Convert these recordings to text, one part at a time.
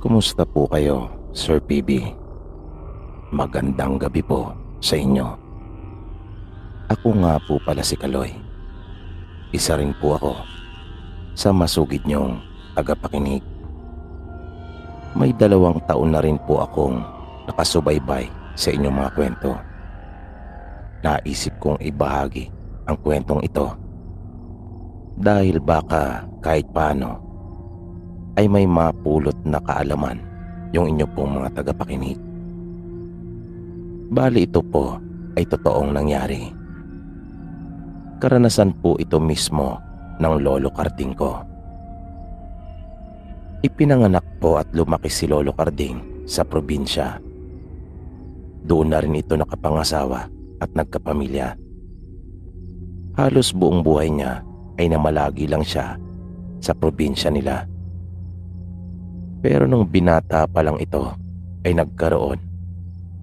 Kumusta po kayo, Sir PB? Magandang gabi po sa inyo. Ako nga po pala si Kaloy. Isa rin po ako sa masugid niyong tagapakinig. May 2 taon na rin po akong nakasubaybay sa inyong mga kwento. Naisip kong ibahagi ang kwentong ito dahil baka kahit paano ay may mapulot na kaalaman yung inyo pong mga tagapakinig. Bali ito po ay totoong nangyari. Karanasan po ito mismo ng lolo Karding ko. Ipinanganak po at lumaki si Lolo Karding sa probinsya. Doon na rin ito nakapangasawa at nagkapamilya. Halos buong buhay niya ay namalagi lang siya sa probinsya nila. Pero nung binata pa lang ito ay nagkaroon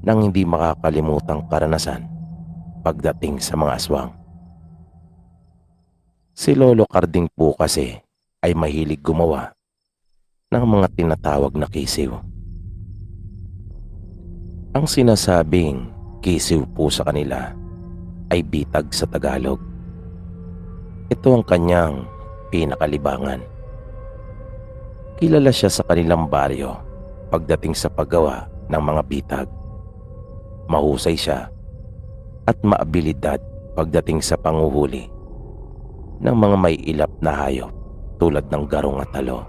ng hindi makakalimutang karanasan pagdating sa mga aswang. Si Lolo Karding po kasi ay mahilig gumawa ng mga tinatawag na kisiw. Ang sinasabing kisiw po sa kanila ay bitag sa Tagalog. Ito ang kanyang pinakalibangan. Kilala siya sa kanilang baryo pagdating sa paggawa ng mga bitag. Mahusay siya at maabilidad pagdating sa panguhuli ng mga may ilap na hayop tulad ng garong at talo.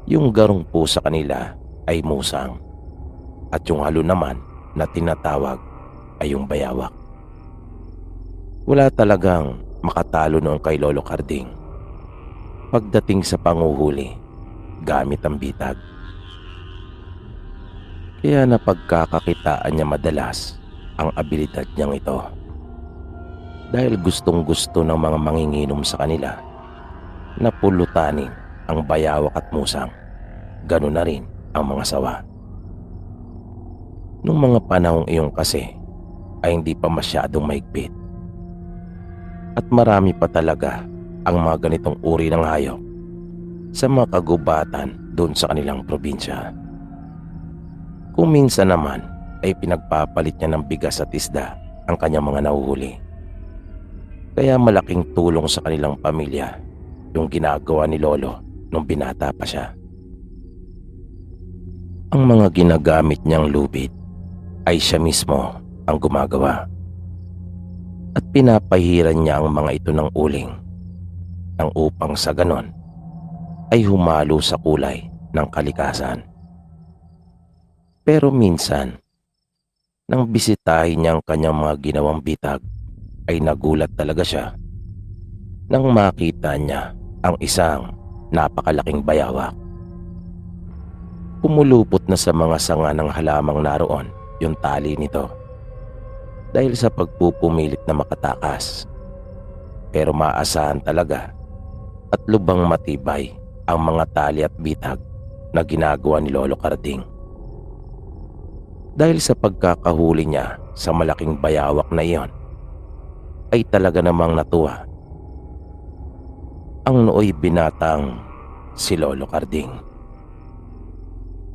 Yung garong po sa kanila ay musang at yung halo naman na tinatawag ay yung bayawak. Wala talagang makatalo noon kay Lolo Karding pagdating sa panguhuli gamit ang bitag. Kaya napagkakakitaan niya madalas ang abilidad niyang ito. Dahil gustong gusto ng mga manginginom sa kanila na pulutanin ang bayawak at musang. Ganun na rin ang mga sawa. Nung mga panahong iyon kasi ay hindi pa masyadong mahigpit. At marami pa talaga ang mga ganitong uri ng hayop sa mga kagubatan doon sa kanilang probinsya. Kung minsan naman ay pinagpapalit niya ng bigas at isda ang kanyang mga nahuhuli. Kaya malaking tulong sa kanilang pamilya yung ginagawa ni Lolo nung binata pa siya. Ang mga ginagamit niyang lubid ay siya mismo ang gumagawa. At pinapahiran niya ang mga ito ng uling nang upang sa ganon ay humalo sa kulay ng kalikasan. Pero minsan, nang bisitahin niya ang kanyang mga ginawang bitag, ay nagulat talaga siya nang makita niya ang isang napakalaking bayawak. Pumulupot na sa mga sanga ng halamang naroon yung tali nito dahil sa pagpupumilit na makatakas. Pero maasahan talaga at lubang matibay ang mga tali at bitag na ginagawa ni Lolo Karding. Dahil sa pagkakahuli niya sa malaking bayawak na iyon, ay talaga namang natuwa ang nooy binatang si Lolo Karding.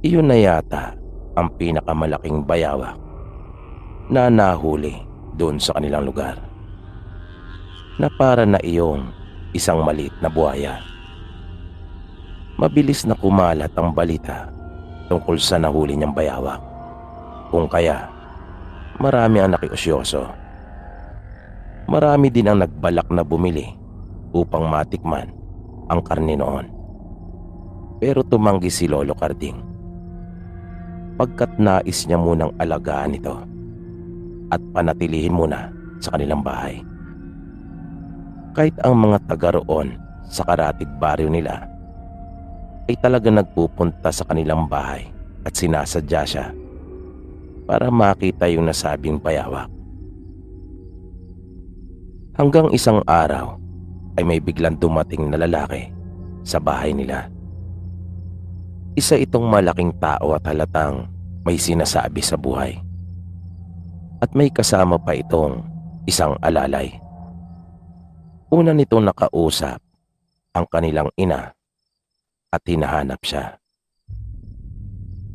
Iyon na yata ang pinakamalaking bayawak na nahuli doon sa kanilang lugar, na para na iyong isang maliit na buhaya. Mabilis na kumalat ang balita tungkol sa nahuli niyang bayawak, kung kaya marami ang nakiusyoso. Marami din ang nagbalak na bumili upang matikman ang karne noon. Pero tumanggi si Lolo Karding pagkat nais niya munang alagaan ito at panatilihin muna sa kanilang bahay. Kahit ang mga taga roon sa karatig baryo nila ay talaga nagpupunta sa kanilang bahay at sinasadya siya para makita yung nasabing bayawak. Hanggang isang araw ay may biglang dumating na lalaki sa bahay nila. Isa itong malaking tao at halatang may sinasabi sa buhay. At may kasama pa itong isang alalay. Una nitong nakausap ang kanilang ina at hinahanap siya.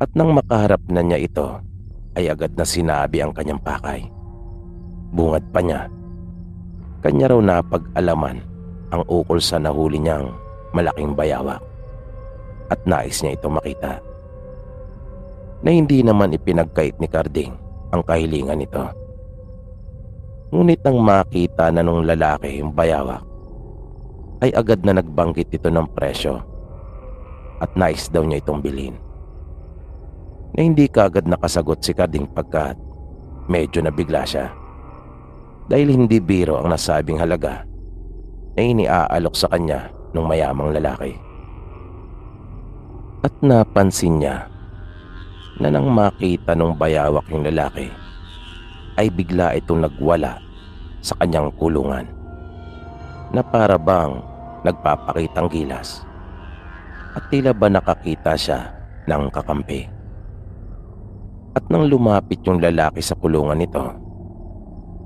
At nang makaharap na niya ito, ay agad na sinabi ang kanyang pakay. Bungad pa niya, kanya raw napag-alaman ang ukol sa nahuli niyang malaking bayawak at nais niya ito makita. Na hindi naman ipinagkait ni Carding ang kahilingan nito. Ngunit nang makita na nung lalaki yung bayawak, ay agad na nagbanggit ito ng presyo at nais daw niya itong bilhin. Na hindi kaagad nakasagot si Carding pagkat medyo nabigla siya. Dahil hindi biro ang nasabing halaga na iniaalok sa kanya ng mayamang lalaki. At napansin niya na nang makita ng bayawak yung lalaki, ay bigla itong nagwala sa kanyang kulungan na para bang nagpapakitang gilas at tila ba nakakita siya ng kakampi. At nang lumapit yung lalaki sa kulungan nito,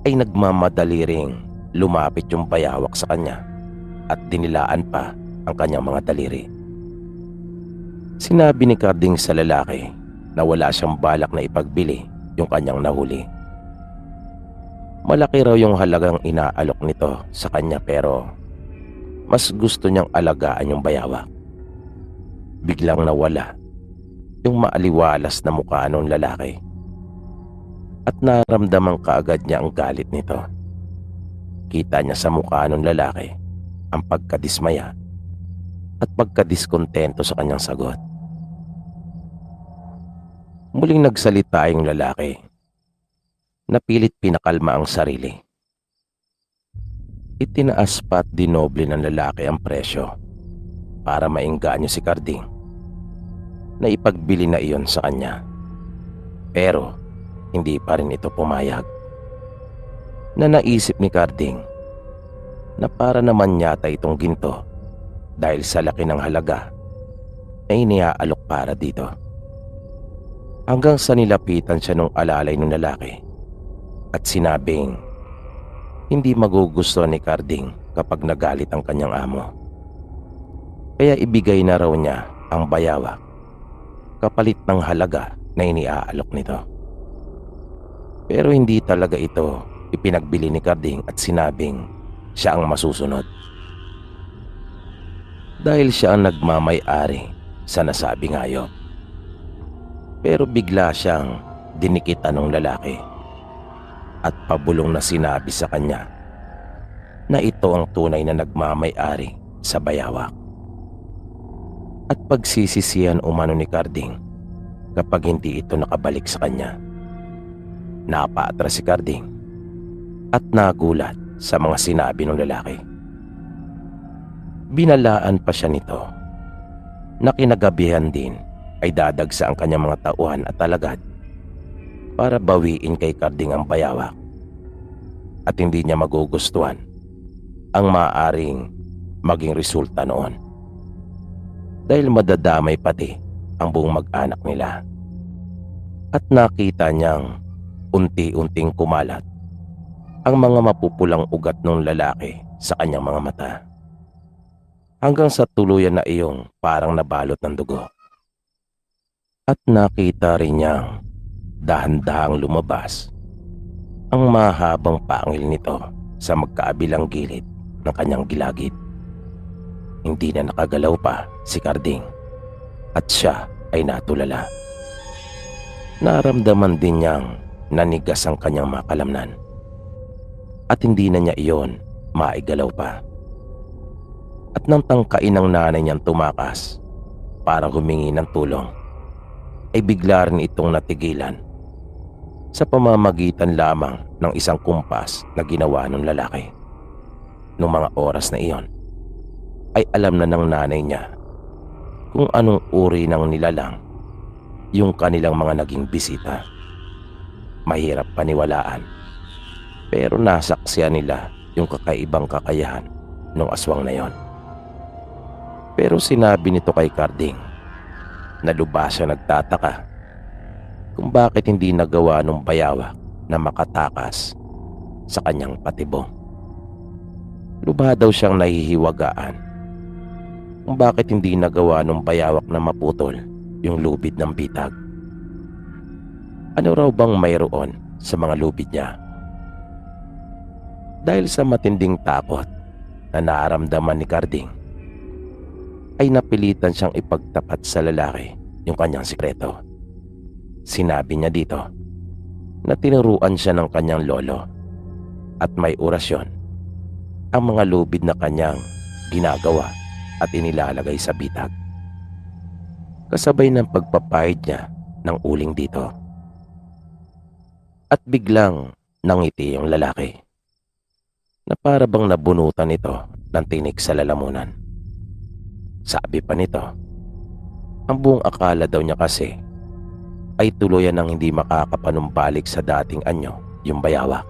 ay nagmamadali ring lumapit yung bayawak sa kanya at dinilaan pa ang kanyang mga daliri. Sinabi ni Carding sa lalaki na wala siyang balak na ipagbili yung kanyang nahuli. Malaki raw yung halagang inaalok nito sa kanya pero mas gusto niyang alagaan yung bayawak. Biglang nawala yung maaliwalas na mukha ng lalaki at naramdaman kaagad niya ang galit nito. Kita niya sa mukha ng lalaki ang pagkadismaya at pagkadiskontento sa kanyang sagot. Muling nagsalita yung lalaki na pilit pinakalma ang sarili. Itinaas pa at dinoble ng lalaki ang presyo para maengganyo si Carding na ipagbili na iyon sa kanya. Pero hindi pa rin ito pumayag. Na naisip ni Carding na para naman yata itong ginto dahil sa laki ng halaga na iniaalok para dito. Hanggang sa nilapitan siya nung alalay ng lalaki at sinabing hindi magugusto ni Carding kapag nagalit ang kanyang amo. Kaya ibigay na raw niya ang bayawak kapalit ng halaga na iniaalok nito. Pero hindi talaga ito ipinagbili ni Carding at sinabing siya ang masusunod. Dahil siya ang nagmamay-ari sa nasabing hayop. Pero bigla siyang dinikitan ng lalaki at pabulong na sinabi sa kanya na ito ang tunay na nagmamay-ari sa bayawak. At pagsisisihan umano ni Carding kapag hindi ito nakabalik sa kanya. Napaatras si Carding at nagulat sa mga sinabi ng lalaki. Binalaan pa siya nito na kinagabihan din ay dadagsa ang kanyang mga tauhan at alagad para bawiin kay Carding ang bayawak at hindi niya magugustuhan ang maaaring maging resulta noon dahil madadamay pati ang buong mag-anak nila. At nakita niyang unti-unting kumalat ang mga mapupulang ugat ng lalaki sa kanyang mga mata hanggang sa tuluyan na iyong parang nabalot ng dugo. At nakita rin niyang dahan-dahang lumabas ang mahabang pangil nito sa magkaabilang gilid ng kanyang gilagid. Hindi na nakagalaw pa si Carding at siya ay natulala. Naramdaman din niyang nanigas ang kanyang makalamnan at hindi na niya iyon maigalaw pa. At nang tangkain ng nanay niyang tumakas para humingi ng tulong, ay bigla rin itong natigilan sa pamamagitan lamang ng isang kumpas na ginawa ng lalaki. Noong mga oras na iyon, ay alam na ng nanay niya kung anong uri ng nilalang yung kanilang mga naging bisita. Mahirap paniwalaan, pero nasaksiyan nila yung kakaibang kakayahan ng aswang na yon. Pero sinabi nito kay Carding na lubha siya nagtataka kung bakit hindi nagawa ng bayawak na makatakas sa kanyang patibong. Lubha daw siyang nahihiwagaan kung bakit hindi nagawa ng bayawak na maputol yung lubid ng bitag Ano raw bang mayroon sa mga lubid niya? Dahil sa matinding takot na nararamdaman ni Carding, ay napilitan siyang ipagtapat sa lalaki yung kanyang sikreto. Sinabi niya dito na tinuruan siya ng kanyang lolo at may orasyon ang mga lubid na kanyang ginagawa at inilalagay sa bitag. Kasabay ng pagpapahid niya ng uling dito. At biglang nangiti yung lalaki na para bang nabunutan ito ng tinik sa lalamunan. Sabi pa nito, ang buong akala daw niya kasi ay tuluyan ng hindi makakapanumbalik sa dating anyo yung bayawak.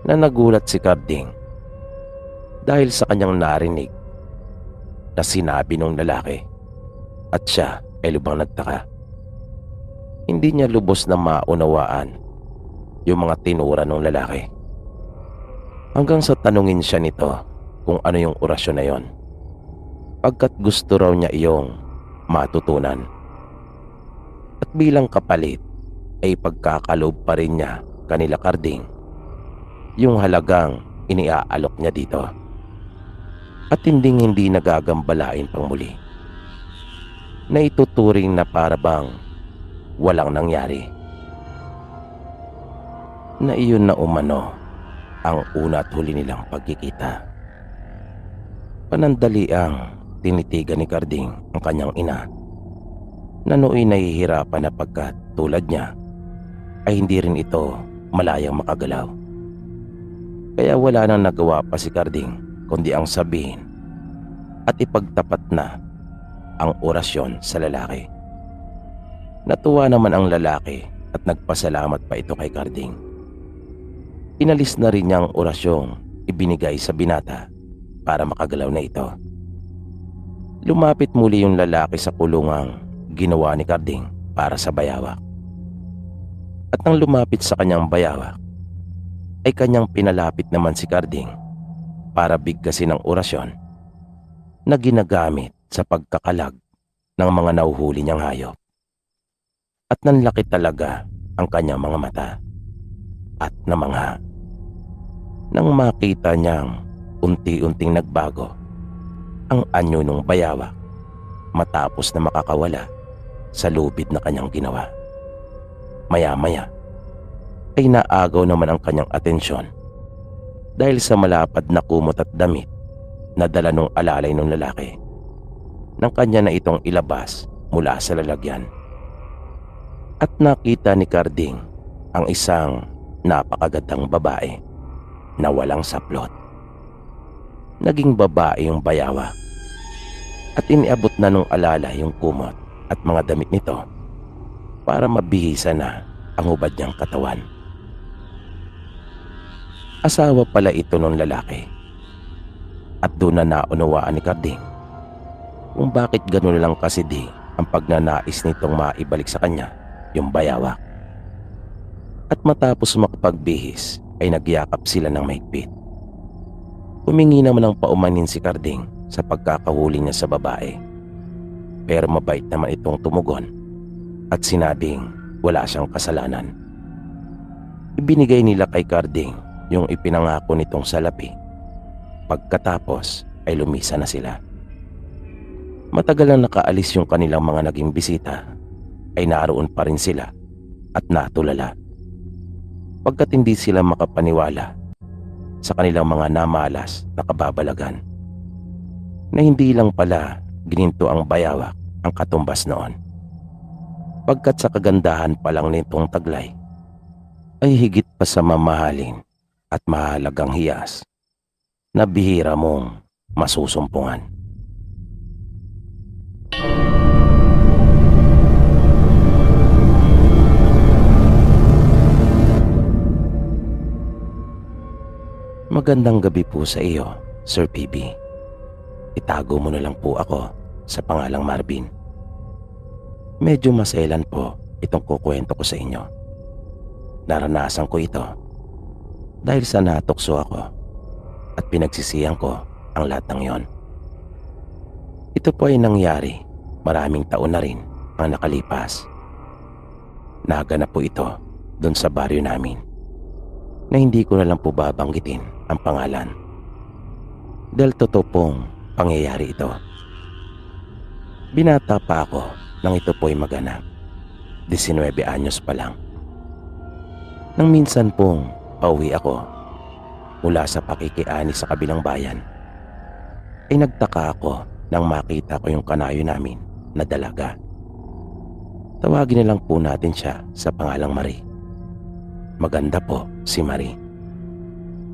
Na nagulat si Carding dahil sa kanyang narinig na sinabi ng lalaki at siya ay lubang nagtaka. Hindi niya lubos na maunawaan yung mga tinura ng lalaki. Hanggang sa tanungin siya nito kung ano yung orasyon na yon, pagkat gusto raw niya iyong matutunan. At bilang kapalit ay pagkakaloob pa rin niya kanila Carding yung halagang iniaalok niya dito. At hindi nagagambalain pang muli na ituturing na para bang walang nangyari. Na iyon na umano ang una at huli nilang pagkikita. Panandaliang tinitigan ni Carding ang kanyang ina na nooy nahihirapan na pagkat tulad niya ay hindi rin ito malayang makagalaw. Kaya wala nang nagawa pa si Carding kundi ang sabihin at ipagtapat na ang orasyon sa lalaki. Natuwa naman ang lalaki at nagpasalamat pa ito kay Carding. Inalis na rin niya ang orasyong ibinigay sa binata para makagalaw na ito. Lumapit muli yung lalaki sa kulungang ginawa ni Carding para sa bayawak. At nang lumapit sa kanyang bayawak, ay kanyang pinalapit naman si Carding para bigkasin ang orasyon na ginagamit sa pagkakalag ng mga nauhuli niyang hayop. At nanlaki talaga ang kanyang mga mata at namangha nang makita niyang unti-unting nagbago ang anyo ng bayawak matapos na makakawala sa lubid na kanyang ginawa. Maya-maya ay naagaw naman ang kanyang atensyon dahil sa malapad na kumot at damit na dala ng alalay ng lalaki nang kanya na itong ilabas mula sa lalagyan. At nakita ni Carding ang isang napakagandang babae na walang saplot. Naging babae yung bayawak at iniabot na nung alala yung kumot at mga damit nito para mabihisa na ang hubad niyang katawan. Asawa pala ito ng lalaki at doon na naunawaan ni Carding kung bakit gano'n lang kasi di ang pagnanais nitong maibalik sa kanya yung bayawak. At matapos makapagbihis ay nagyakap sila ng mahigpit. Humingi naman ng paumanin si Carding sa pagkakahuli niya sa babae, pero mabait naman itong tumugon at sinabing wala siyang kasalanan. Ibinigay nila kay Carding yung ipinangako nitong salapi. Pagkatapos ay lumisa na sila. Matagal na nakaalis yung kanilang mga naging bisita ay naroon pa rin sila at natulala pagkat hindi sila makapaniwala sa kanilang mga namalas na kababalagan na hindi lang pala gininto ang bayawak ang katumbas noon, pagkat sa kagandahan pa lang nitong taglay ay higit pa sa mamahalin at mahalagang hiyas na bihira mong masusumpungan. Magandang gabi po sa iyo, Sir PB. Itago mo na lang po ako sa pangalang Marvin. Medyo maselan po itong kukwento ko sa inyo. Naranasan ko ito dahil sa natukso ako at pinagsisihan ko ang lahat ng yon. Ito po ay nangyari maraming taon na rin ang nakalipas. Naganap po ito doon sa baryo namin na hindi ko na lang po babanggitin ang pangalan dahil totoo pong pangyayari ito. Binata pa ako nang ito po'y maganap. 19 anyos pa lang. Nang minsan pong pauwi ako mula sa pakikiani sa kabilang bayan, ay nagtaka ako nang makita ko yung kanayo namin na dalaga. Tawagin na lang po natin siya sa pangalang Marie. Maganda po si Marie.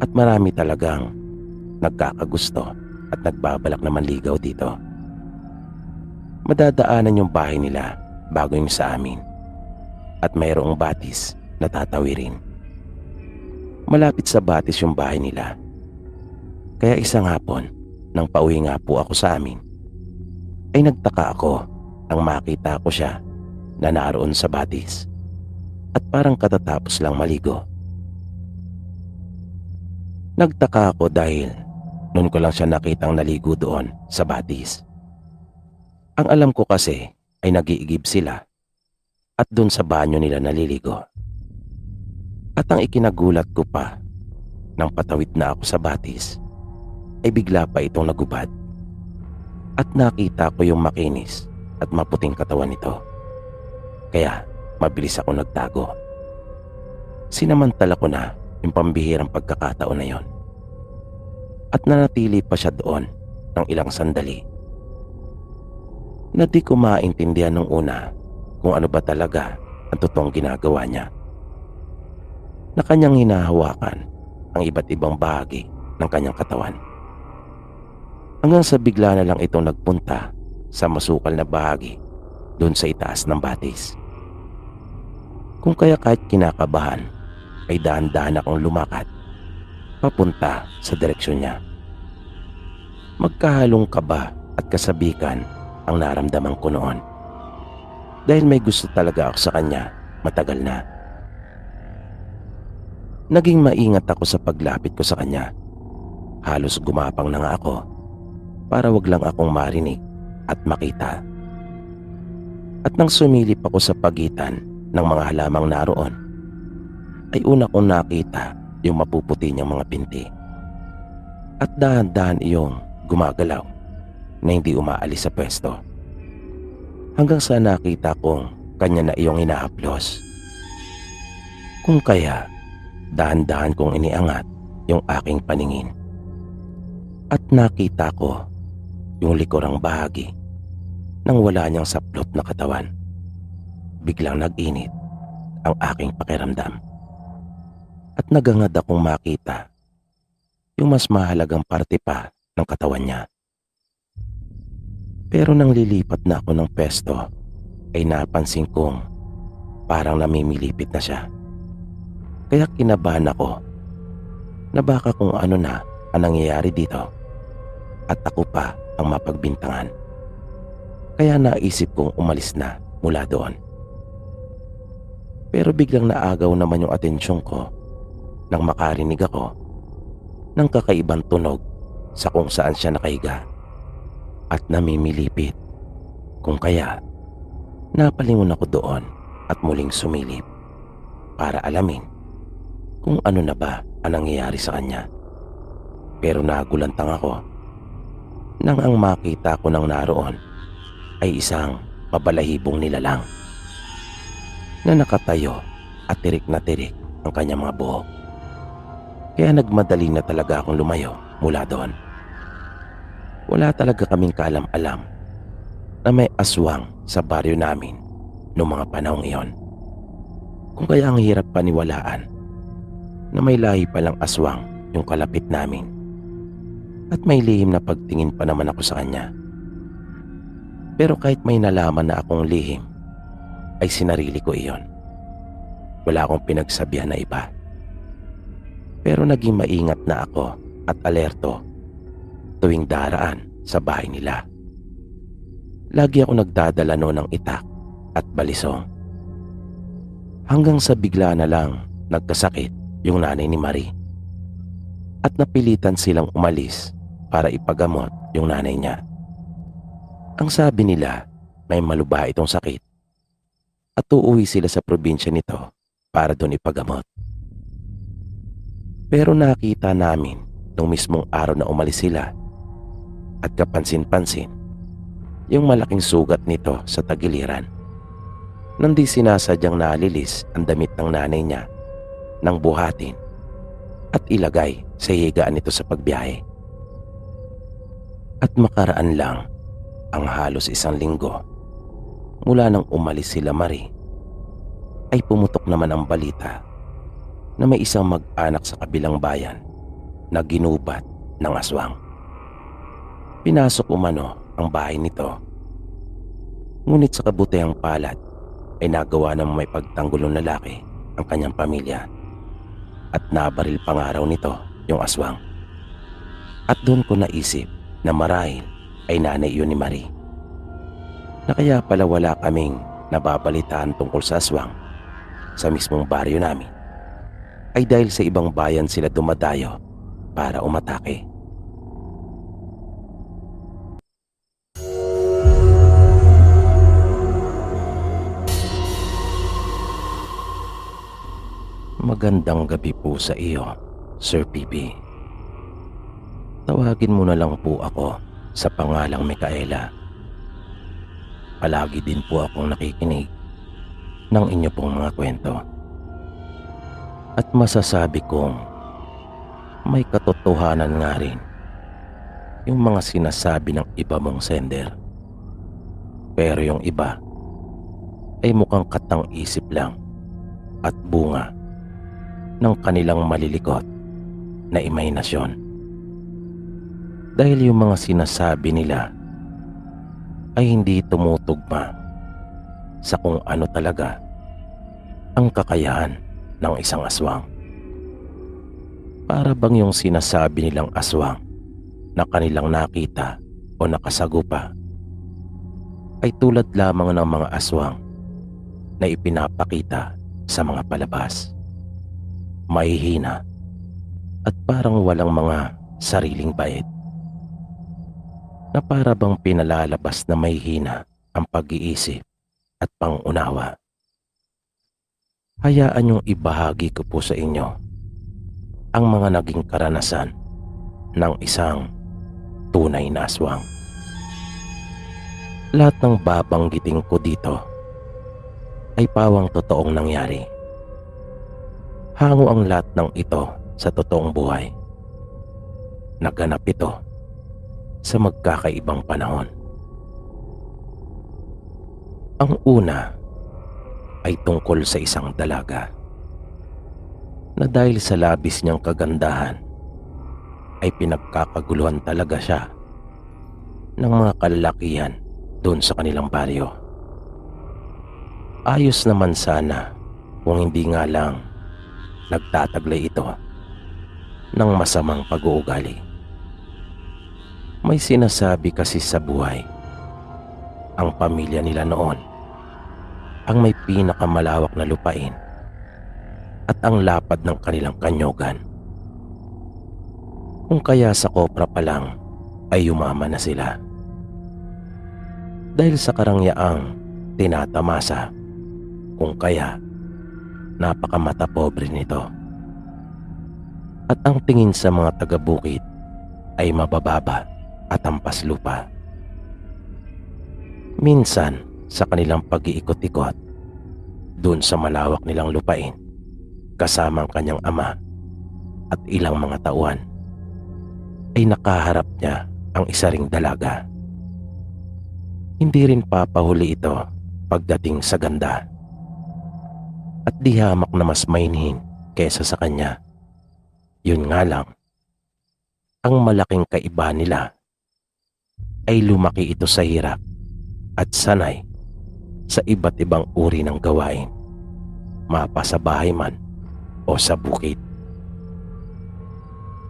At marami talagang nagkakagusto at nagbabalak na manligaw dito. Madadaanan yung bahay nila bago yung sa amin. At mayroong batis na tatawirin. Malapit sa batis yung bahay nila. Kaya isang hapon, nang pauwi nga po ako sa amin, ay nagtaka ako nang makita ko siya na naroon sa batis at parang katatapos lang maligo. Nagtaka ako dahil noon ko lang siya nakitang naligo doon sa batis. Ang alam ko kasi ay nag-iigib sila at doon sa banyo nila naliligo. At ang ikinagulat ko pa, nang patawid na ako sa batis, ay bigla pa itong nagubad. At nakita ko yung makinis at maputing katawan nito. Kaya mabilis ako nagtago. Sinamantala ko na yung pambihirang pagkakataon na yon. At nanatili pa siya doon ng ilang sandali. Na di ko maintindihan nung una kung ano ba talaga ang totoong ginagawa niya. Na kanyang hinahawakan ang iba't ibang bahagi ng kanyang katawan. Hanggang sa bigla na lang itong nagpunta sa masukal na bahagi doon sa itaas ng batis. Kung kaya kahit kinakabahan ay dahan-dahan akong lumakad papunta sa direksyon niya. Magkahalong kaba at kasabikan ang naramdaman ko noon. Dahil may gusto talaga ako sa kanya matagal na. Naging maingat ako sa paglapit ko sa kanya. Halos gumapang na nga ako para wag lang akong marinig at makita. At nang sumilip ako sa pagitan ng mga halamang naroon, ay una kong nakita yung mapuputi niyang mga binti. At dahan-dahan iyong gumagalaw na hindi umaalis sa pwesto. Hanggang sa nakita kong kanya na iyong inahaplos. Kung kaya, dahan-dahan kong iniangat yung aking paningin. At nakita ko yung likurang bahagi ng wala niyang saplot na katawan. Biglang nag-init ang aking pakiramdam. At nagangad akong makita yung mas mahalagang parte pa ng katawan niya. Pero nang lilipat na ako ng pesto, ay napansin kong parang namimilipit na siya. Kaya kinabahan ako na baka kung ano na ang nangyayari dito at ako pa ang mapagbintangan. Kaya naisip kong umalis na mula doon. Pero biglang naagaw naman yung atensyon ko nang makarinig ako ng kakaibang tunog sa kung saan siya nakahiga at namimilipit. Kung kaya, napalingon ako doon at muling sumilip para alamin kung ano na ba ang nangyayari sa kanya. Pero nagulantang ako nang ang makita ko nang naroon ay isang mabalahibong nilalang na nakatayo at tirik na tirik ang kanyang mga buhok. Kaya nagmadali na talaga akong lumayo mula doon. Wala talaga kaming kaalam-alam na may aswang sa baryo namin noong mga panahong iyon. Kung kaya ang hirap paniwalaan na may lahi palang aswang yung kalapit namin. At may lihim na pagtingin pa naman ako sa kanya. Pero kahit may nalaman na akong lihim, ay sinarili ko iyon. Wala akong pinagsabihan na iba. Pero naging maingat na ako at alerto tuwing daraan sa bahay nila. Lagi ako nagdadala noon ng itak at balisong. Hanggang sa bigla na lang nagkasakit yung nanay ni Marie. At napilitan silang umalis para ipagamot yung nanay niya. Ang sabi nila, may malubha itong sakit at uuwi sila sa probinsya nito para doon ipagamot. Pero nakita namin nung mismong araw na umalis sila at kapansin-pansin yung malaking sugat nito sa tagiliran. Nang di sinasadyang naalilis ang damit ng nanay niya nang buhatin at ilagay sa higaan nito sa pagbiyahe. At makaraan lang ang halos 1 linggo mula nang umalis sila Marie, ay pumutok naman ang balita na may isang mag-anak sa kabilang bayan na ginubat ng aswang. Pinasok umano ang bahay nito, ngunit sa kabutihang palad ay nagawa ng may pagtanggol ng lalaki ang kanyang pamilya at nabaril pangaraw nito yung aswang. At doon ko naisip na marahil ay nanay yun ni Marie, na kaya pala wala kaming nababalitaan tungkol sa aswang sa mismong baryo namin, ay dahil sa ibang bayan sila dumadayo para umatake. Magandang gabi po sa iyo, Sir PB. Tawagin mo na lang po ako sa pangalang Micaela. Palagi din po akong nakikinig ng inyo pong mga kwento. At masasabi kong may katotohanan nga rin yung mga sinasabi ng iba mong sender. Pero yung iba ay mukhang katang-isip lang at bunga ng kanilang malilikot na imahinasyon. Dahil yung mga sinasabi nila ay hindi tumutugma sa kung ano talaga ang kakayahan ng isang aswang. Para bang yung sinasabi nilang aswang na kanilang nakita o nakasagupa ay tulad lamang ng mga aswang na ipinapakita sa mga palabas. Mahihina at parang walang mga sariling bait, na para bang pinalalabas na mahihina ang pag-iisip at pangunawa. Hayaan niyong ibahagi ko po sa inyo ang mga naging karanasan ng isang tunay na aswang. Lahat ng babanggitin ko dito ay pawang totoong nangyari. Hango ang lahat ng ito sa totoong buhay. Naganap ito sa magkakaibang panahon. Ang una ay tungkol sa isang dalaga na dahil sa labis niyang kagandahan ay pinagkakaguluhan talaga siya ng mga kalalakihan doon sa kanilang baryo. Ayos naman sana kung hindi nga lang nagtataglay ito ng masamang pag-uugali. May sinasabi kasi sa buhay, ang pamilya nila noon ang may pinakamalawak na lupain at ang lapad ng kanilang kanyogan. Kung kaya sa kopra pa lang ay yumaman na sila. Dahil sa karangyaang tinatamasa, kung kaya napakamata pobre nito. At ang tingin sa mga taga-bukid ay mabababa at ampas lupa. Minsan sa kanilang pag-iikot-ikot doon sa malawak nilang lupain kasama ang kanyang ama at ilang mga tauhan, ay nakaharap niya ang isa ring dalaga. Hindi rin papahuli ito pagdating sa ganda at di hamak na mas mainhin kesa sa kanya. Yun nga lang, ang malaking kaiba nila ay lumaki ito sa hirap at sanay sa iba't ibang uri ng gawain, mapa sa bahay man o sa bukid.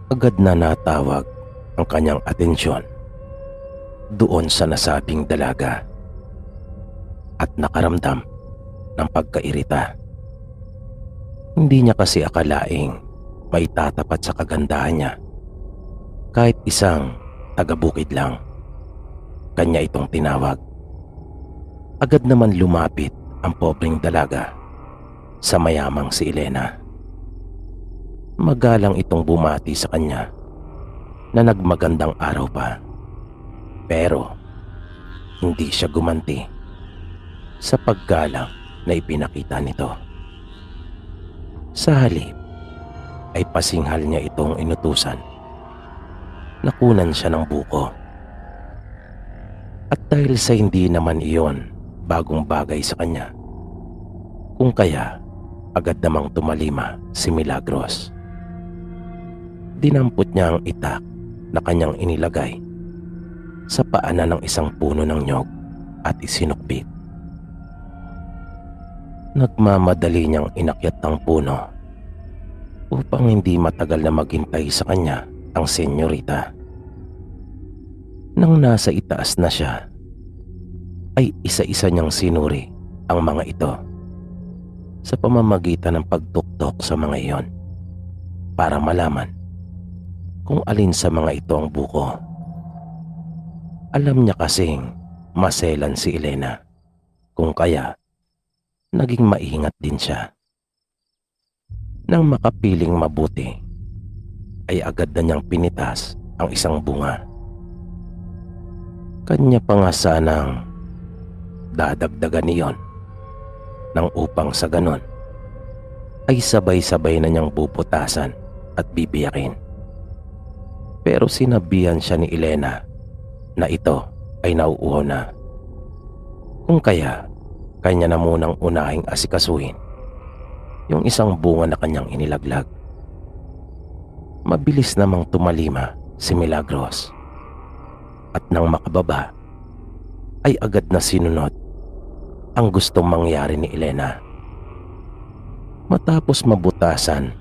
Agad na natawag ang kanyang atensyon doon sa nasabing dalaga at nakaramdam ng pagkairita. Hindi niya kasi akalaing may tatapat sa kagandahan niya kahit isang taga-bukid lang. Kanya itong tinawag. Agad naman lumapit ang pobreng dalaga sa mayamang si Elena. Magalang itong bumati sa kanya na nagmagandang araw pa. Pero hindi siya gumanti sa paggalang na ipinakita nito. Sa halip ay pasinghal niya itong inutusan. Nakunan siya ng buko. At dahil sa hindi naman iyon bagong bagay sa kanya, kung kaya agad namang tumalima si Milagros. Dinampot niya ang itak na kanyang inilagay sa paanan ng isang puno ng nyog at isinukbit. Nagmamadali niyang inakyat ang puno upang hindi matagal na maghintay sa kanya ang senyorita. Nang nasa itaas na siya, ay isa-isa niyang sinuri ang mga ito sa pamamagitan ng pagtuktok sa mga iyon para malaman kung alin sa mga ito ang buko. Alam niya kasing maselan si Elena, kung kaya naging maingat din siya. Nang makapiling mabuti, ay agad na niyang pinitas ang isang bunga. Kanya pa nga sanang dadagdagan niyon nang upang sa ganon ay sabay-sabay na niyang puputasan at bibiyakin. Pero sinabihan siya ni Elena na ito ay nauuhaw na. Kung kaya, kanya na munang unahing asikasuhin yung isang bunga na kanyang inilaglag. Mabilis namang tumalima si Milagros. At nang makababa, ay agad na sinunod ang gustong mangyari ni Elena. Matapos mabutasan,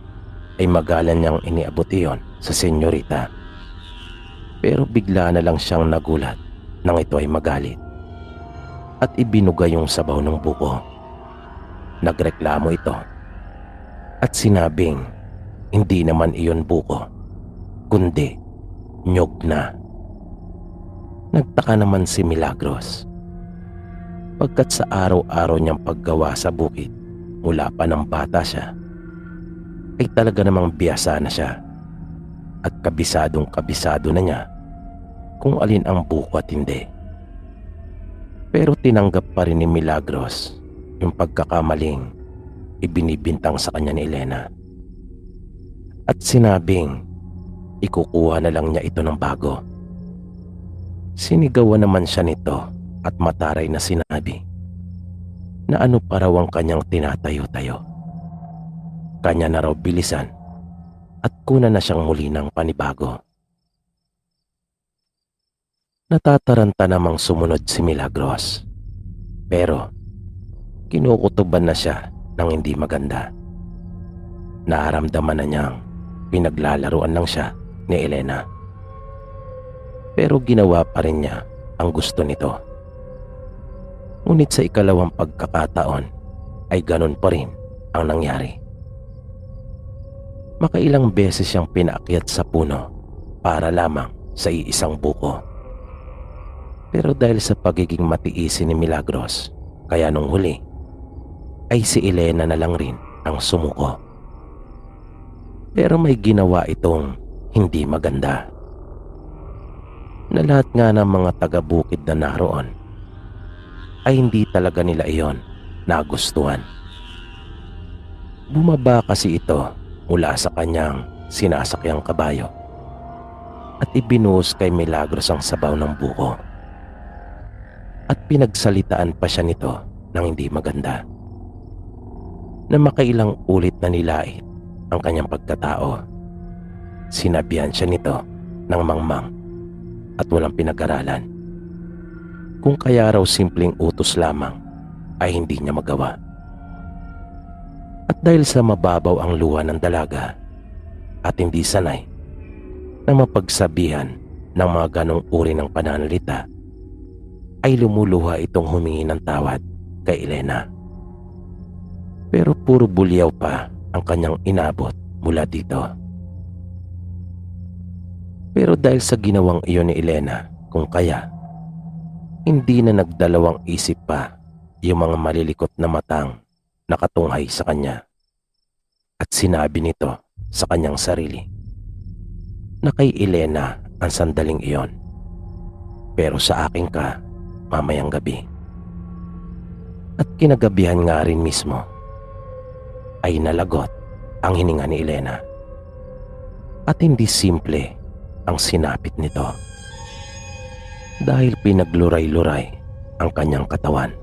ay magalan niyang iniabot iyon sa senyorita. Pero bigla na lang siyang nagulat nang ito ay magalit at ibinuga yung sabaw ng buko. Nagreklamo ito at sinabing hindi naman iyon buko, kundi nyog na. Nagtaka naman si Milagros pagkat sa araw-araw niyang paggawa sa bukid mula pa ng bata siya ay talaga namang biyasa na siya at kabisadong kabisado na niya kung alin ang buko at hindi. Pero tinanggap pa rin ni Milagros yung pagkakamaling ibinibintang sa kanya ni Elena at sinabing ikukuha na lang niya ito ng bago. Sinigawan naman siya nito at mataray na sinabi na ano pa raw ang kanyang tinatayo-tayo. Kanya na raw bilisan at kuna na siyang muli ng panibago. Natataranta namang sumunod si Milagros, pero kinukutuban na siya ng hindi maganda. Nararamdaman na niyang pinaglalaruan lang siya ni Elena. Pero ginawa pa rin niya ang gusto nito. Ngunit sa ikalawang pagkakataon ay ganun pa rin ang nangyari. Makailang beses siyang pinaakyat sa puno para lamang sa iisang buko. Pero dahil sa pagiging matiisin ni Milagros, kaya nung huli ay si Elena na lang rin ang sumuko. Pero may ginawa itong hindi maganda na lahat nga ng mga taga-bukid na naroon ay hindi talaga nila iyon nagustuhan. Bumaba kasi ito mula sa kanyang sinasakyang kabayo at ibinuhos kay Milagros ang sabaw ng buko. At pinagsalitaan pa siya nito ng hindi maganda na makailang ulit na nilait ang kanyang pagkatao. Sinabihan siya nito ng mangmang at walang pinag-aralan. Kung kaya raw simpleng utos lamang ay hindi niya magawa. At dahil sa mababaw ang luha ng dalaga at hindi sanay na mapagsabihan ng mga ganong uri ng pananalita, ay lumuluha itong humingi ng tawad kay Elena. Pero puro bulyaw pa ang kanyang inabot mula dito. Pero dahil sa ginawang iyon ni Elena, kung kaya, hindi na nagdalawang isip pa yung mga malilikot na matang nakatunghay sa kanya. At sinabi nito sa kanyang sarili na kay Elena ang sandaling iyon, pero sa akin ka mamayang gabi. At kinagabihan nga rin mismo ay nalagot ang hininga ni Elena. At hindi simple ang sinapit nito, dahil pinagluray-luray ang kanyang katawan,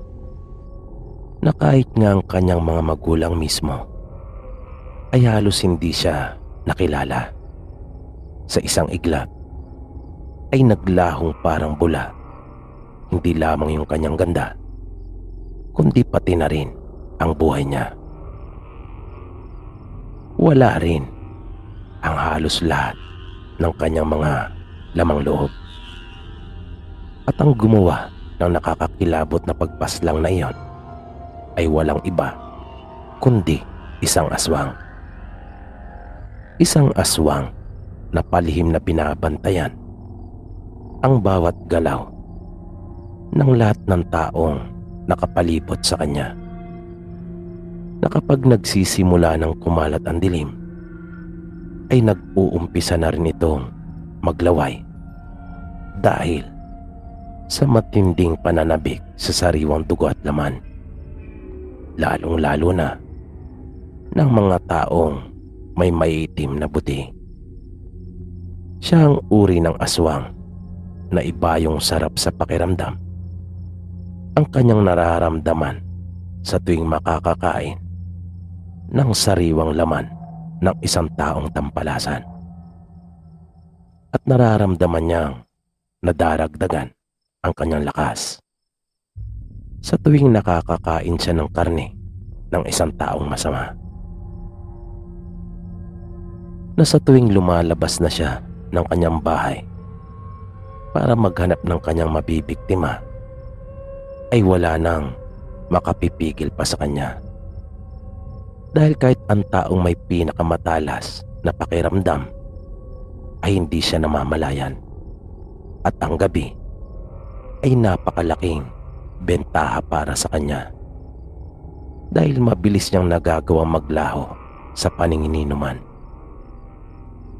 na kahit nga ang kanyang mga magulang mismo ay halos hindi siya nakilala. Sa isang iglap ay naglahong parang bula hindi lamang yung kanyang ganda, kundi pati na rin ang buhay niya. Wala rin ang halos lahat ng kanyang mga lamang loob. At ang gumawa ng nakakakilabot na pagpaslang na iyon ay walang iba kundi isang aswang. Isang aswang na palihim na binabantayan ang bawat galaw ng lahat ng taong nakapalibot sa kanya, na kapag nagsisimula ng kumalat ang dilim ay nag-uumpisa na rin itong maglaway dahil sa matinding pananabik sa sariwang dugo at laman, lalong-lalo na ng mga taong may maiitim na buti. Siya ang uri ng aswang na iba yung sarap sa pakiramdam ang kanyang nararamdaman sa tuwing makakakain ng sariwang laman ng isang taong tampalasan. At nararamdaman niyang nadaragdagan ang kanyang lakas sa tuwing nakakakain siya ng karne ng isang taong masama, na sa tuwing lumalabas na siya ng kanyang bahay para maghanap ng kanyang mabibiktima ay wala nang makapipigil pa sa kanya, dahil kahit ang taong may pinakamatalas na pakiramdam ay hindi siya namamalayan. At ang gabi ay napakalaking bentaha para sa kanya, dahil mabilis niyang nagagawang maglaho sa paningininuman.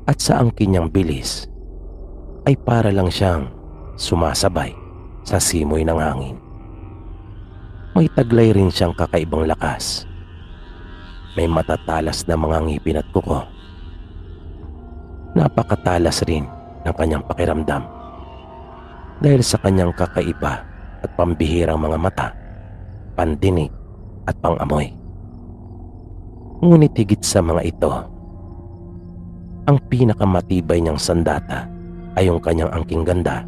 At sa angkin niyang bilis ay para lang siyang sumasabay sa simoy ng hangin. May taglay rin siyang kakaibang lakas. May matatalas na mga ngipin at kuko. Napakatalas rin ng kanyang pakiramdam dahil sa kanyang kakaiba at pambihirang mga mata, pandinig at pangamoy. Ngunit higit sa mga ito, ang pinakamatibay niyang sandata ay yung kanyang angking ganda,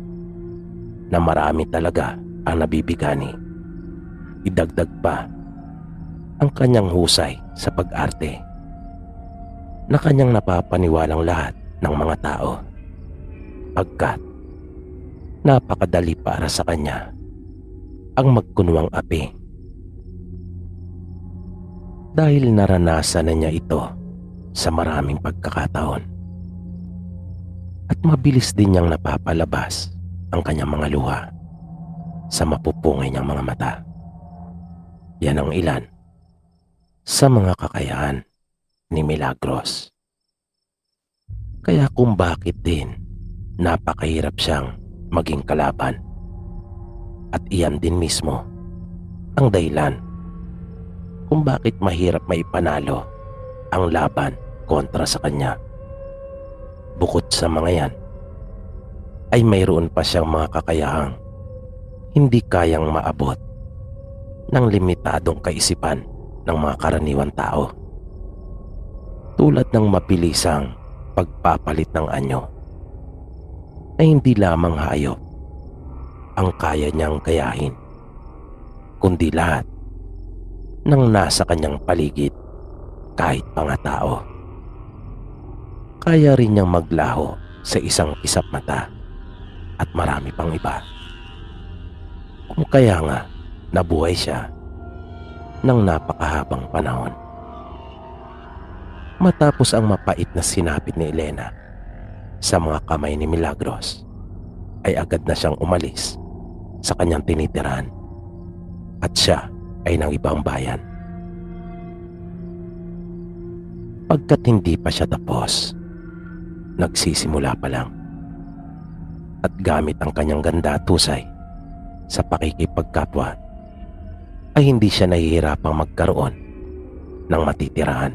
na marami talaga ang nabibigani. Idagdag pa ang kanyang husay sa pag-arte, na kanyang napapaniwalang lahat ng mga tao, pagkat napakadali para sa kanya ang magkunwang api, dahil naranasan na niya ito sa maraming pagkakataon. At mabilis din niyang napapalabas ang kanyang mga luha sa mapupungay niyang mga mata. Yan ang ilan sa mga kakayahan ni Milagros. Kaya kung bakit din napakahirap siyang maging kalaban, at iyan din mismo ang dahilan kung bakit mahirap maipanalo ang laban kontra sa kanya. Bukod sa mga yan, ay mayroon pa siyang mga kakayahang hindi kayang maabot ng limitadong kaisipan ng mga karaniwang tao, tulad ng mabilisang pagpapalit ng anyo, na hindi lamang hayop ang kaya niyang gayahin, kundi lahat ng nasa kanyang paligid, kahit mga tao. Kaya rin niyang maglaho sa isang kisap mata at marami pang iba. Kung kaya nga nabuhay siya ng napakahabang panahon. Matapos ang mapait na sinapit ni Elena sa mga kamay ni Milagros, ay agad na siyang umalis sa kanyang tinitirahan, at siya ay ng ibang bayan. Pagkat hindi pa siya tapos, nagsisimula pa lang. At gamit ang kanyang ganda at husay sa pakikipagkapwa, ay hindi siya nahihirapang magkaroon ng matitirahan.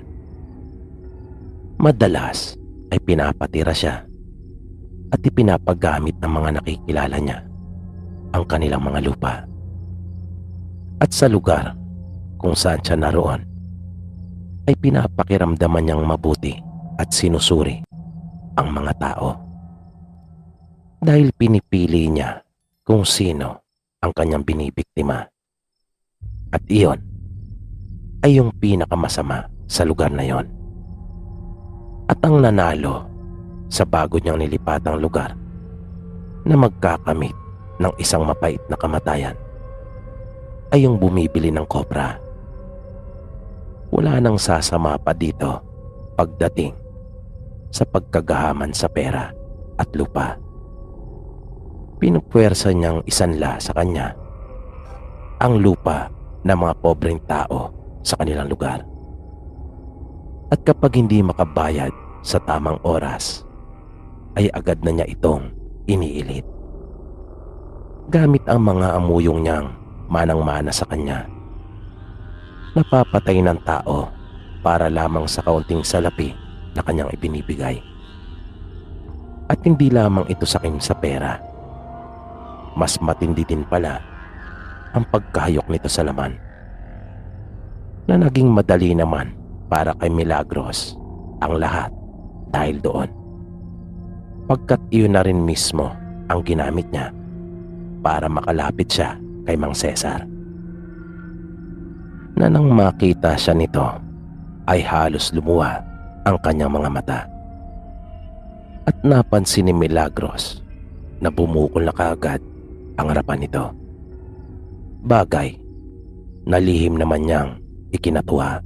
Madalas ay pinapatira siya at ipinapagamit ng mga nakikilala niya ang kanilang mga lupa. At sa lugar kung saan siya naroon, ay pinapakiramdaman niyang mabuti at sinusuri ang mga tao. Dahil pinipili niya kung sino ang kanyang binibiktima. At iyon ay yung pinakamasama sa lugar na yon. At ang nanalo sa bago niyang nilipatang lugar na magkakamit ng isang mapait na kamatayan ay yung bumibili ng kopra. Wala nang sasama pa dito pagdating sa pagkagahaman sa pera at lupa. Pinupwersa niyang isanla sa kanya ang lupa ng mga pobreng tao sa kanilang lugar. At kapag hindi makabayad sa tamang oras, ay agad na niya itong iniilit. Gamit ang mga amuyong niyang manang-mana sa kanya, napapatay ng tao para lamang sa kaunting salapi na kanyang ibinibigay. At hindi lamang ito sakim sa pera. Mas matindi din pala ang pagkahayok nito sa laman, na naging madali naman para kay Milagros ang lahat dahil doon. Pagkat iyon na rin mismo ang ginamit niya para makalapit siya kay Mang Cesar. Na nang makita siya nito ay halos lumuwa ang kanyang mga mata. At napansin ni Milagros na bumukol na kaagad ang harapan nito. Bagay na lihim naman niyang ikinatuwa,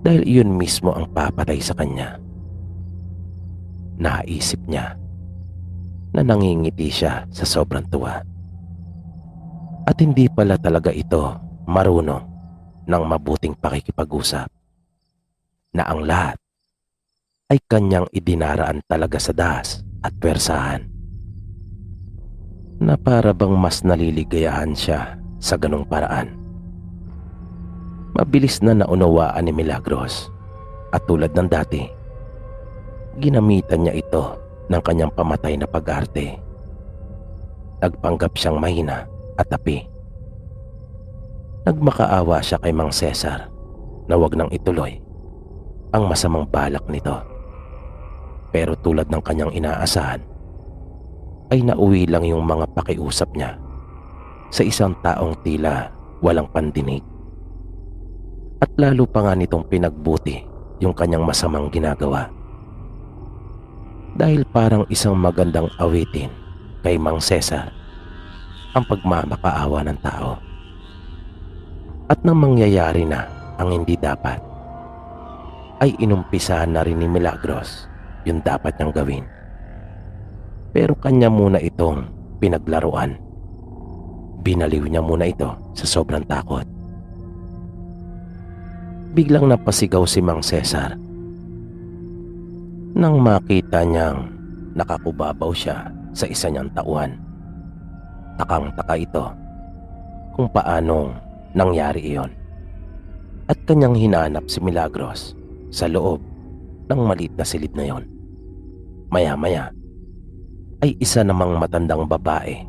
dahil iyon mismo ang papatay sa kanya. Naisip niya na nangingiti siya sa sobrang tuwa. At hindi pala talaga ito marunong ng mabuting pakikipag-usap, na ang lahat ay kanyang idinaraan talaga sa dahas at pwersahan, na para bang mas naliligayahan siya sa ganong paraan. Mabilis na naunawaan ni Milagros at tulad ng dati, ginamitan niya ito ng kanyang pamatay na pag-arte. Nagpanggap siyang mahina at tapi. Nagmakaawa siya kay Mang Cesar na wag nang ituloy ang masamang balak nito. Pero tulad ng kanyang inaasahan, ay nauwi lang yung mga pakiusap niya sa isang taong tila walang pandinig. At lalo pa nga nitong pinagbuti yung kanyang masamang ginagawa. Dahil parang isang magandang awitin kay Mang Cesar ang pagmamakaawa ng tao. At nang mangyayari na ang hindi dapat, ay inumpisahan na rin ni Milagros yung dapat niyang gawin. Pero kanya muna itong pinaglaruan. Binaliw niya muna ito sa sobrang takot. Biglang napasigaw si Mang Cesar nang makita niyang nakakubabaw siya sa isa niyang tauhan. Takang-taka ito kung paanong nangyari iyon. At kanyang hinanap si Milagros sa loob ng maliit na silid na yon. Maya-maya ay isa namang matandang babae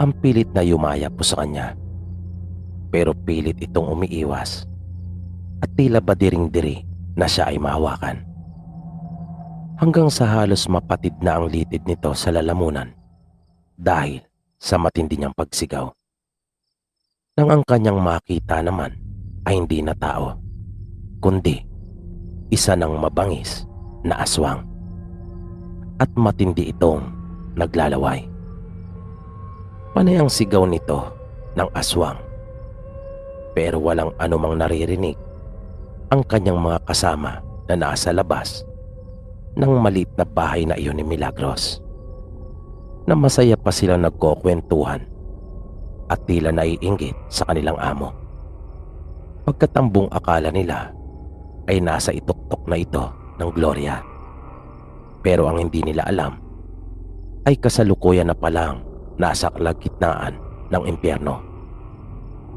ang pilit na yumaya po sa kanya. Pero pilit itong umiiwas at tila badiring-diri na siya ay mahawakan. Hanggang sa halos mapatid na ang litid nito sa lalamunan dahil sa matindi niyang pagsigaw. Nang ang kanyang makita naman ay hindi na tao, kundi isa ng mabangis na aswang. At matindi itong naglalaway. Panay ang sigaw nito ng aswang, pero walang anumang naririnig ang kanyang mga kasama na nasa labas ng maliit na bahay na iyon ni Milagros, na masaya pa silang nagkukwentuhan at tila naiinggit sa kanilang amo. Pagkatambong akala nila ay nasa ituktok na ito ng Gloria. Pero ang hindi nila alam ay kasalukuyan na palang nasa kalagitnaan ng impyerno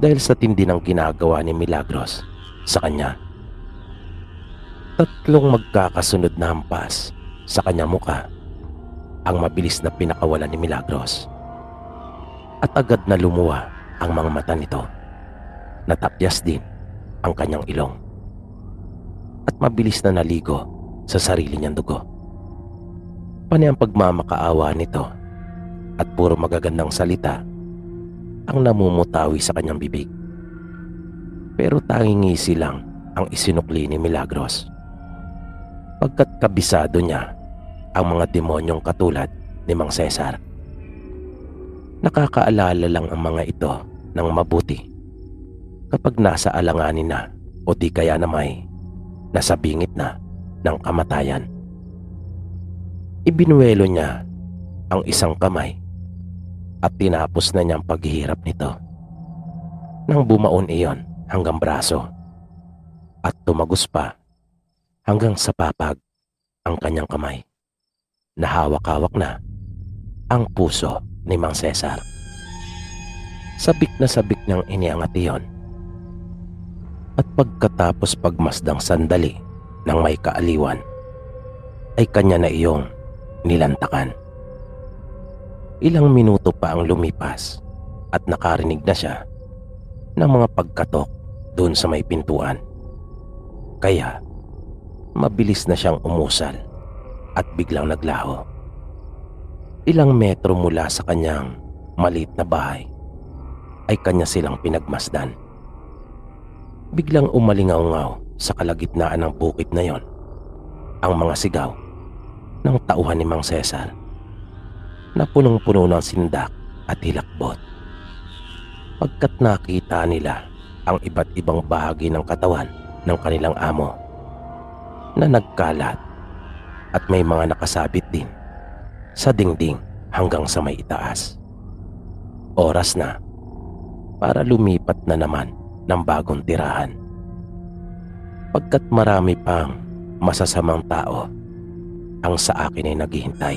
dahil sa tindi ng ginagawa ni Milagros sa kanya. Tatlong magkakasunod na hampas sa kanyang muka ang mabilis na pinakawalan ni Milagros at agad na lumuwa ang mga mata nito. Natapyas din ang kanyang ilong at mabilis na naligo sa sarili niyang dugo. Panay ang pagmamakaawa nito at puro magagandang salita ang namumutawi sa kanyang bibig. Pero tanging ngisi lang ang isinukli ni Milagros, pagkat kabisado niya ang mga demonyong katulad ni Mang Cesar. Nakakaalala lang ang mga ito ng mabuti kapag nasa alanganin na o di kaya na may nasa bingit na ng kamatayan. Ibinuwelo niya ang isang kamay at tinapos na niyang paghihirap nito nang bumaon iyon hanggang braso at tumagos pa hanggang sa papag ang kanyang kamay. Nahawak-hawak na ang puso ni Mang Cesar. Sabik na sabik niyang iniangat iyon at pagkatapos pagmasdang sandali ng may kaaliwan ay kanya na iyong nilantakan. Ilang minuto pa ang lumipas at nakarinig na siya ng mga pagkatok doon sa may pintuan. Kaya mabilis na siyang umusal at biglang naglaho. Ilang metro mula sa kanyang maliit na bahay ay kanya silang pinagmasdan. Biglang umalingaw-ngaw sa kalagitnaan ng bukid na yon ang mga sigaw ng tauhan ni Mang Cesar na punong-puno ng sindak at hilakbot. Pagkat nakita nila ang iba't ibang bahagi ng katawan ng kanilang amo na nagkalat at may mga nakasabit din sa dingding hanggang sa may itaas. Oras na para lumipat na naman ng bagong tirahan, pagkat marami pang masasamang tao ang sa akin ay naghihintay.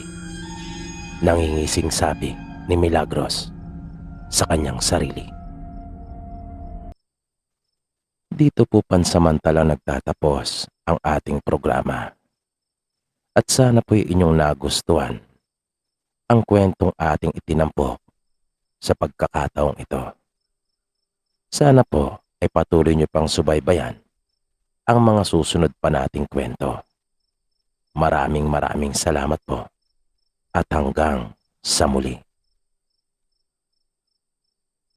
Nangingising sabi ni Milagros sa kanyang sarili. Dito po pansamantalang nagtatapos ang ating programa. At sana po'y inyong nagustuhan ang kwentong ating itinampok sa pagkakataong ito. Sana po ay patuloy niyo pang subaybayan ang mga susunod pa nating kwento. Maraming salamat po at hanggang sa muli.